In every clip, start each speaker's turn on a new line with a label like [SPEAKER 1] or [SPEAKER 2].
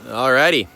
[SPEAKER 1] Alrighty.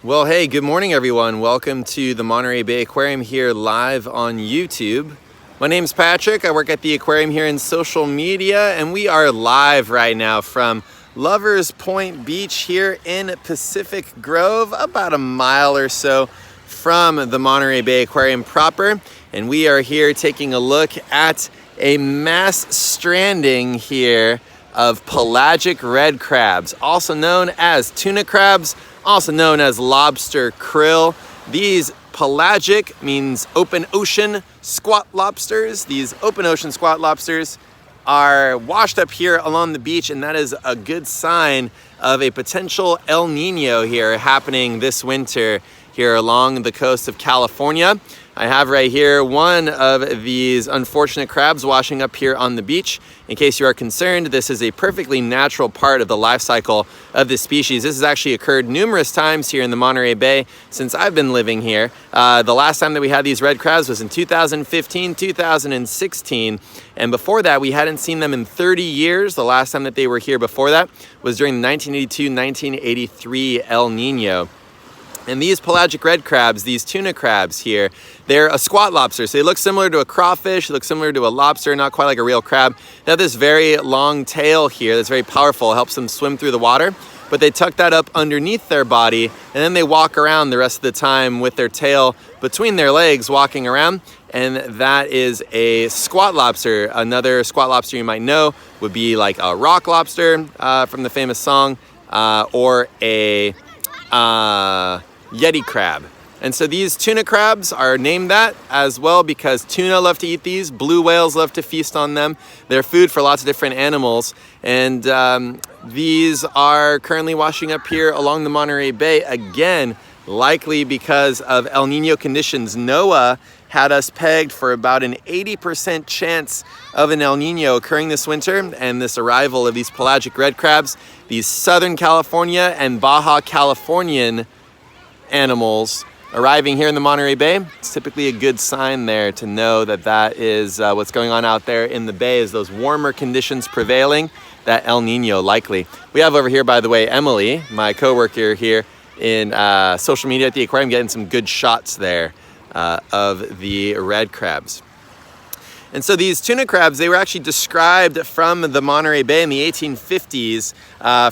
[SPEAKER 1] Well, hey, good morning, everyone. Welcome to the Monterey Bay Aquarium here live on YouTube. My name's Patrick. I work at the aquarium here in social media, and we are live right now from Lovers Point Beach here in Pacific Grove, about a mile or so from the Monterey Bay Aquarium proper. And we are here taking a look at a mass stranding here of pelagic red crabs, also known as tuna crabs, also known as lobster krill. These pelagic means open ocean squat lobsters. These open ocean squat lobsters are washed up here along the beach, and that is a good sign of a potential El Nino here happening this winter here along the coast of California. I have right here one of these unfortunate crabs washing up here on the beach. In case you are concerned, this is a perfectly natural part of the life cycle of this species. This has actually occurred numerous times here in the Monterey Bay since I've been living here. The last time that we had these red crabs was in 2015, 2016, and before that we hadn't seen them in 30 years. The last time that they were here before that was during the 1982-1983 El Nino. And these pelagic red crabs, these tuna crabs here, they're a squat lobster. So they look similar to a crawfish, they look similar to a lobster, not quite like a real crab. They have this very long tail here that's very powerful, helps them swim through the water. But they tuck that up underneath their body, and then they walk around the rest of the time with their tail between their legs, walking around. And that is a squat lobster. Another squat lobster you might know would be like a rock lobster from the famous song, or a Yeti crab. And so these tuna crabs are named that as well because tuna love to eat these, blue whales love to feast on them. They're food for lots of different animals, and these are currently washing up here along the Monterey Bay, again likely because of El Nino conditions. NOAA had us pegged for about an 80% chance of an El Nino occurring this winter, and this arrival of these pelagic red crabs, these Southern California and Baja Californian animals arriving here in the Monterey Bay, it's typically a good sign there to know that that is what's going on out there in the bay, is those warmer conditions prevailing, that El Nino likely. We have over here, by the way, Emily, my coworker here in social media at the aquarium, getting some good shots there of the red crabs. And so these tuna crabs, they were actually described from the Monterey Bay in the 1850s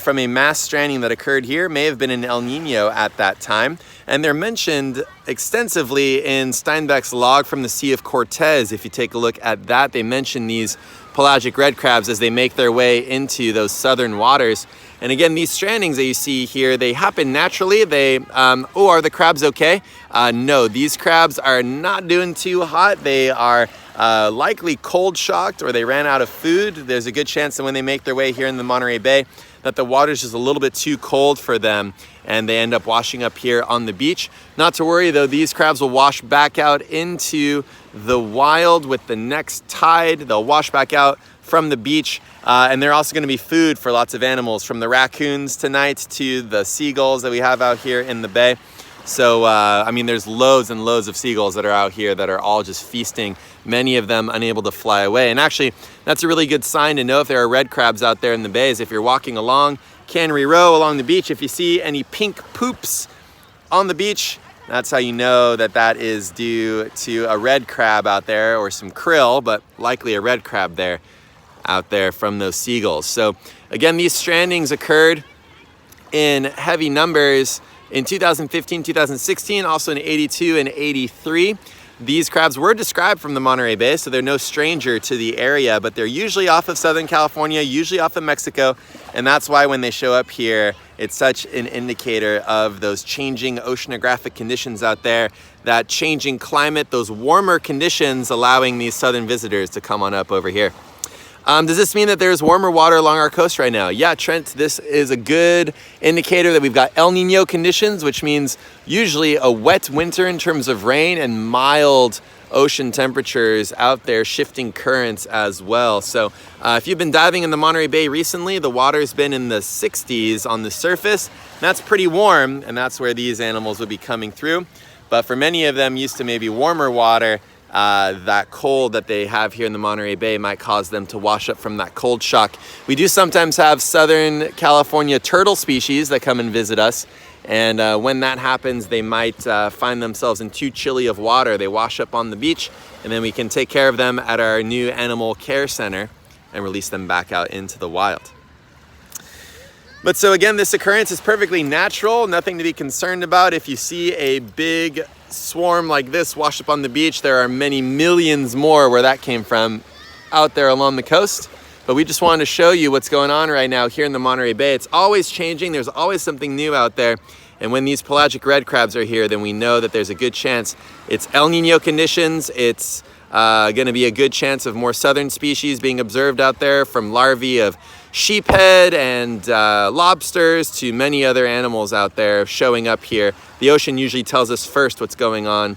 [SPEAKER 1] from a mass stranding that occurred here. May have been an El Nino at that time. And they're mentioned extensively in Steinbeck's log from the Sea of Cortez. If you take a look at that, they mention these pelagic red crabs as they make their way into those southern waters. And again, these strandings that you see here, they happen naturally. They, are the crabs okay? No, these crabs are not doing too hot. They are likely cold shocked, or they ran out of food. There's a good chance that when they make their way here in the Monterey Bay, that the water's just a little bit too cold for them, and they end up washing up here on the beach. Not to worry though, these crabs will wash back out into the wild with the next tide. They'll wash back out from the beach, and they're also going to be food for lots of animals, from the raccoons tonight to the seagulls that we have out here in the bay. So, I mean, there's loads and loads of seagulls that are out here that are all just feasting, many of them unable to fly away. And actually, that's a really good sign to know if there are red crabs out there in the bays. If you're walking along Cannery Row along the beach, if you see any pink poops on the beach, that's how you know that that is due to a red crab out there, or some krill, but likely a red crab there out there from those seagulls. So again, these strandings occurred in heavy numbers in 2015, 2016, also in 82 and 83. These crabs were described from the Monterey Bay, so they're no stranger to the area, but they're usually off of Southern California, usually off of Mexico, and that's why when they show up here, it's such an indicator of those changing oceanographic conditions out there, that changing climate, those warmer conditions allowing these southern visitors to come on up over here. Does this mean that there's warmer water along our coast right now? Yeah, Trent, this is a good indicator that we've got El Nino conditions, which means usually a wet winter in terms of rain, and mild ocean temperatures out there, shifting currents as well. So if you've been diving in the Monterey Bay recently, the water's been in the 60s on the surface. That's pretty warm, and that's where these animals would be coming through. But for many of them used to maybe warmer water, that cold that they have here in the Monterey Bay might cause them to wash up from that cold shock. We do sometimes have Southern California turtle species that come and visit us. And when that happens, they might find themselves in too chilly of water. They wash up on the beach, and then we can take care of them at our new animal care center and release them back out into the wild. But so again, this occurrence is perfectly natural, nothing to be concerned about. If you see a big swarm like this wash up on the beach, there are many millions more where that came from out there along the coast. But we just wanted to show you what's going on right now here in the Monterey Bay. It's always changing, there's always something new out there. And when these pelagic red crabs are here, then we know that there's a good chance it's El Nino conditions. It's going to be a good chance of more southern species being observed out there, from larvae of sheephead and lobsters to many other animals out there showing up here. The ocean usually tells us first what's going on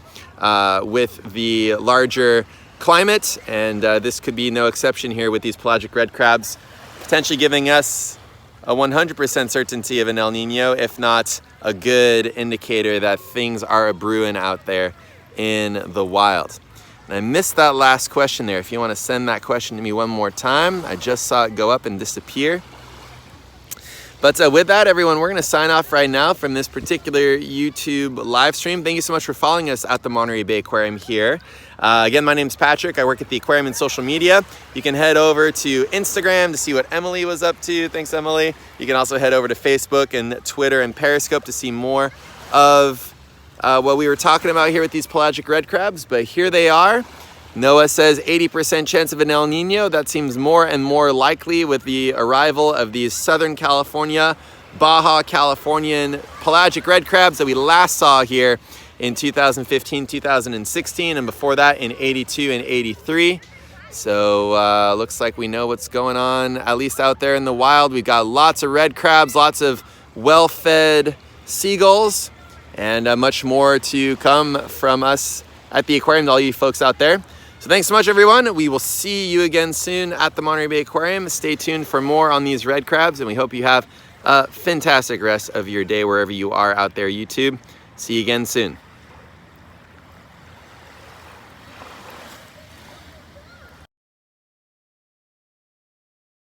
[SPEAKER 1] with the larger climate, and this could be no exception here with these pelagic red crabs, potentially giving us a 100% certainty of an El Nino, if not a good indicator that things are a-brewing out there in the wild. And I missed that last question there. If you want to send that question to me one more time, I just saw it go up and disappear. But with that, everyone, we're going to sign off right now from this particular YouTube live stream. Thank you so much for following us at the Monterey Bay Aquarium here. Again, my name's Patrick. I work at the aquarium and social media. You can head over to Instagram to see what Emily was up to. Thanks, Emily. You can also head over to Facebook and Twitter and Periscope to see more of what we were talking about here with these pelagic red crabs. But here they are. NOAA says 80% chance of an El Nino. That seems more and more likely with the arrival of these Southern California, Baja Californian pelagic red crabs that we last saw here in 2015, 2016, and before that in 82 and 83. So looks like we know what's going on, at least out there in the wild. We've got lots of red crabs, lots of well-fed seagulls, and much more to come from us at the aquarium, to all you folks out there. So thanks so much, everyone. We will see you again soon at the Monterey Bay Aquarium. Stay tuned for more on these red crabs, and we hope you have a fantastic rest of your day wherever you are out there, YouTube. See you again soon.